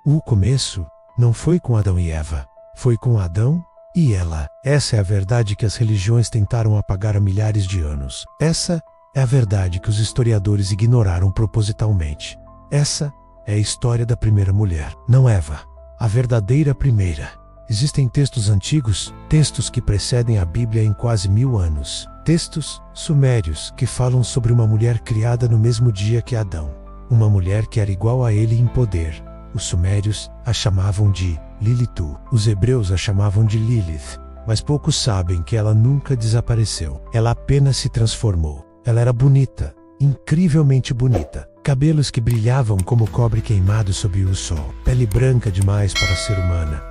O começo não foi com Adão e Eva, foi com Adão e ela. Essa é a verdade que as religiões tentaram apagar há milhares de anos. Essa é a verdade que os historiadores ignoraram propositalmente. Essa é a história da primeira mulher, não Eva, a verdadeira primeira. Existem textos antigos, textos que precedem a Bíblia em quase 1000 anos. Textos sumérios que falam sobre uma mulher criada no mesmo dia que Adão. Uma mulher que era igual a ele em poder. Os sumérios a chamavam de Lilitu. Os hebreus a chamavam de Lilith. Mas poucos sabem que ela nunca desapareceu. Ela apenas se transformou. Ela era bonita, incrivelmente bonita. Cabelos que brilhavam como cobre queimado sob o sol. Pele branca demais para ser humana.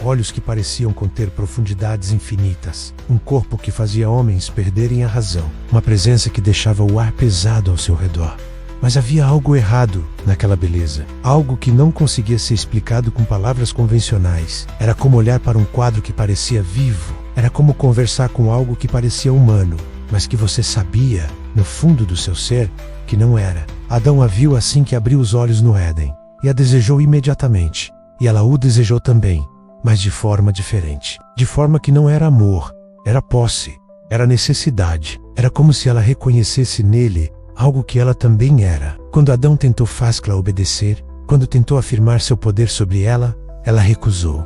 Olhos que pareciam conter profundidades infinitas. Um corpo que fazia homens perderem a razão. Uma presença que deixava o ar pesado ao seu redor. Mas havia algo errado naquela beleza. Algo que não conseguia ser explicado com palavras convencionais. Era como olhar para um quadro que parecia vivo. Era como conversar com algo que parecia humano, mas que você sabia, no fundo do seu ser, que não era. Adão a viu assim que abriu os olhos no Éden. E a desejou imediatamente. E ela o desejou também, mas de forma diferente. De forma que não era amor, era posse, era necessidade. Era como se ela reconhecesse nele algo que ela também era. Quando Adão tentou fazê-la obedecer, quando tentou afirmar seu poder sobre ela, ela recusou.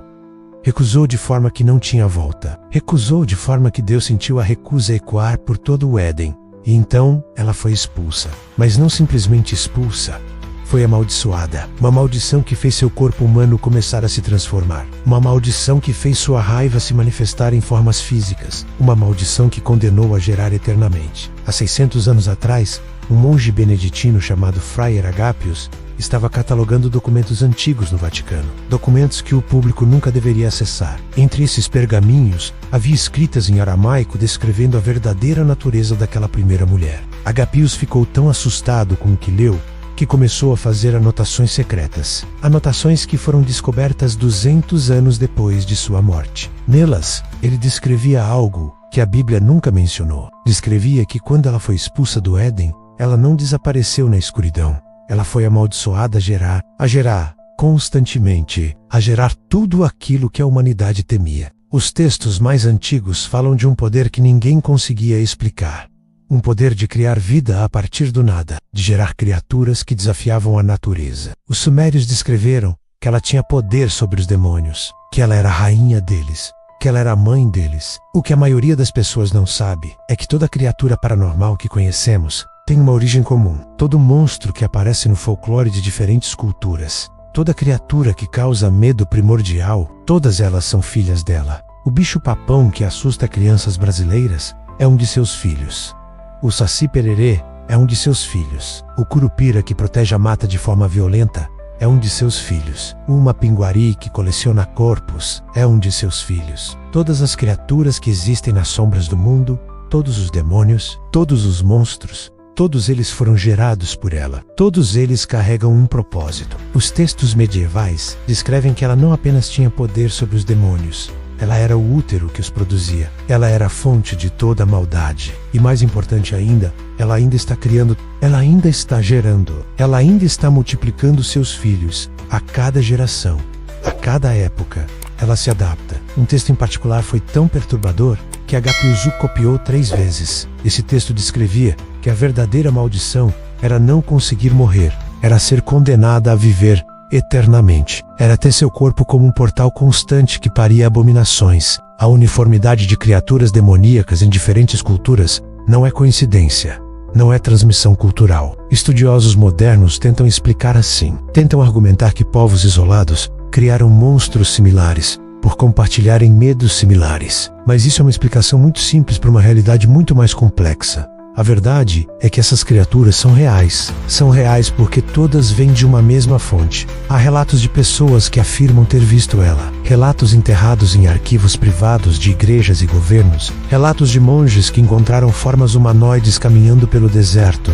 Recusou de forma que não tinha volta. Recusou de forma que Deus sentiu a recusa ecoar por todo o Éden. E então ela foi expulsa. Mas não simplesmente expulsa. Foi amaldiçoada. Uma maldição que fez seu corpo humano começar a se transformar. Uma maldição que fez sua raiva se manifestar em formas físicas. Uma maldição que condenou a gerar eternamente. Há 600 anos atrás, um monge beneditino chamado Frei Agapius estava catalogando documentos antigos no Vaticano. Documentos que o público nunca deveria acessar. Entre esses pergaminhos, havia escritas em aramaico descrevendo a verdadeira natureza daquela primeira mulher. Agapius ficou tão assustado com o que leu, que começou a fazer anotações secretas. Anotações que foram descobertas 200 anos depois de sua morte. Nelas, ele descrevia algo que a Bíblia nunca mencionou. Descrevia que quando ela foi expulsa do Éden, ela não desapareceu na escuridão. Ela foi amaldiçoada a gerar constantemente, a gerar tudo aquilo que a humanidade temia. Os textos mais antigos falam de um poder que ninguém conseguia explicar. Um poder de criar vida a partir do nada, de gerar criaturas que desafiavam a natureza. Os sumérios descreveram que ela tinha poder sobre os demônios, que ela era a rainha deles, que ela era a mãe deles. O que a maioria das pessoas não sabe é que toda criatura paranormal que conhecemos tem uma origem comum. Todo monstro que aparece no folclore de diferentes culturas, toda criatura que causa medo primordial, todas elas são filhas dela. O bicho-papão que assusta crianças brasileiras é um de seus filhos. O saci-pererê é um de seus filhos. O curupira que protege a mata de forma violenta é um de seus filhos. O mapinguari que coleciona corpos é um de seus filhos. Todas as criaturas que existem nas sombras do mundo, todos os demônios, todos os monstros, todos eles foram gerados por ela. Todos eles carregam um propósito. Os textos medievais descrevem que ela não apenas tinha poder sobre os demônios, ela era o útero que os produzia. Ela era a fonte de toda a maldade. E mais importante ainda, ela ainda está criando, ela ainda está gerando, ela ainda está multiplicando seus filhos. A cada geração, a cada época, ela se adapta. Um texto em particular foi tão perturbador que Agapius o copiou 3 vezes. Esse texto descrevia que a verdadeira maldição era não conseguir morrer, era ser condenada a viver eternamente. Era ter seu corpo como um portal constante que paria abominações. A uniformidade de criaturas demoníacas em diferentes culturas não é coincidência, não é transmissão cultural. Estudiosos modernos tentam explicar assim. Tentam argumentar que povos isolados criaram monstros similares por compartilharem medos similares. Mas isso é uma explicação muito simples para uma realidade muito mais complexa. A verdade é que essas criaturas são reais. São reais porque todas vêm de uma mesma fonte. Há relatos de pessoas que afirmam ter visto ela. Relatos enterrados em arquivos privados de igrejas e governos. Relatos de monges que encontraram formas humanoides caminhando pelo deserto.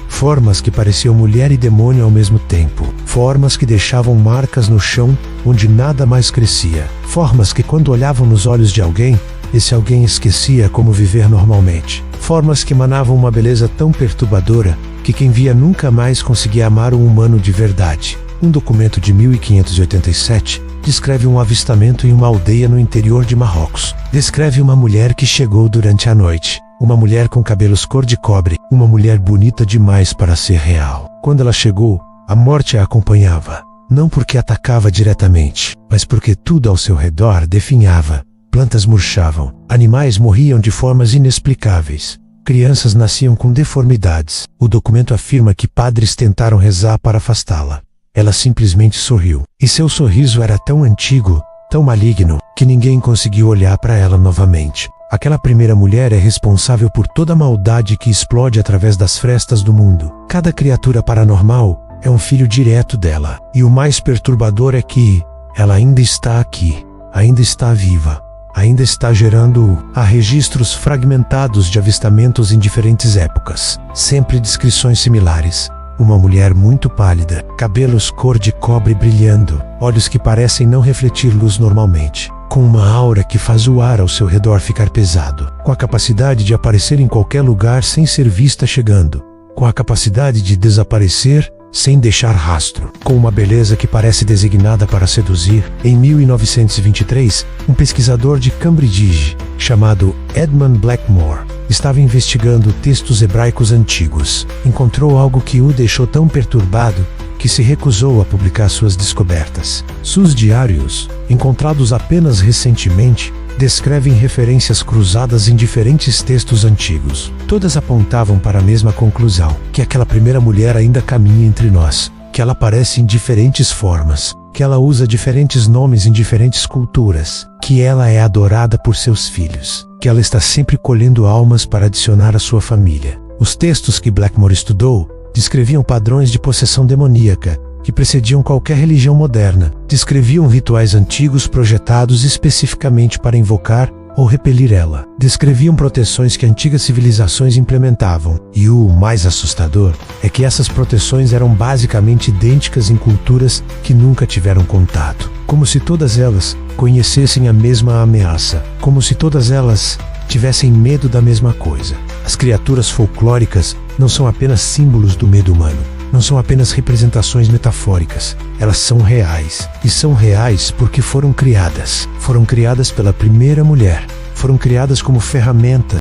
Formas que pareciam mulher e demônio ao mesmo tempo. Formas que deixavam marcas no chão onde nada mais crescia. Formas que quando olhavam nos olhos de alguém, esse alguém esquecia como viver normalmente. Formas que emanavam uma beleza tão perturbadora que quem via nunca mais conseguia amar um humano de verdade. Um documento de 1587 descreve um avistamento em uma aldeia no interior de Marrocos. Descreve uma mulher que chegou durante a noite. Uma mulher com cabelos cor de cobre, uma mulher bonita demais para ser real. Quando ela chegou, a morte a acompanhava. Não porque atacava diretamente, mas porque tudo ao seu redor definhava. Plantas murchavam, animais morriam de formas inexplicáveis. Crianças nasciam com deformidades. O documento afirma que padres tentaram rezar para afastá-la. Ela simplesmente sorriu. E seu sorriso era tão antigo, tão maligno, que ninguém conseguiu olhar para ela novamente. Aquela primeira mulher é responsável por toda a maldade que explode através das frestas do mundo. Cada criatura paranormal é um filho direto dela. E o mais perturbador é que ela ainda está aqui, ainda está viva. Ainda está gerando. Há registros fragmentados de avistamentos em diferentes épocas. Sempre descrições similares. Uma mulher muito pálida, cabelos cor de cobre brilhando, olhos que parecem não refletir luz normalmente, com uma aura que faz o ar ao seu redor ficar pesado, com a capacidade de aparecer em qualquer lugar sem ser vista chegando, com a capacidade de desaparecer sem deixar rastro, com uma beleza que parece designada para seduzir. Em 1923, um pesquisador de Cambridge, chamado Edmund Blackmore, estava investigando textos hebraicos antigos. Encontrou algo que o deixou tão perturbado que se recusou a publicar suas descobertas. Seus diários, encontrados apenas recentemente, descrevem referências cruzadas em diferentes textos antigos. Todas apontavam para a mesma conclusão, que aquela primeira mulher ainda caminha entre nós, que ela aparece em diferentes formas, que ela usa diferentes nomes em diferentes culturas, que ela é adorada por seus filhos, que ela está sempre colhendo almas para adicionar à sua família. Os textos que Blackmore estudou descreviam padrões de possessão demoníaca que precediam qualquer religião moderna. Descreviam rituais antigos projetados especificamente para invocar ou repelir ela. Descreviam proteções que antigas civilizações implementavam. E o mais assustador é que essas proteções eram basicamente idênticas em culturas que nunca tiveram contato. Como se todas elas conhecessem a mesma ameaça. Como se todas elas tivessem medo da mesma coisa. As criaturas folclóricas não são apenas símbolos do medo humano. Não são apenas representações metafóricas, elas são reais. E são reais porque foram criadas. Foram criadas pela primeira mulher. Foram criadas como ferramenta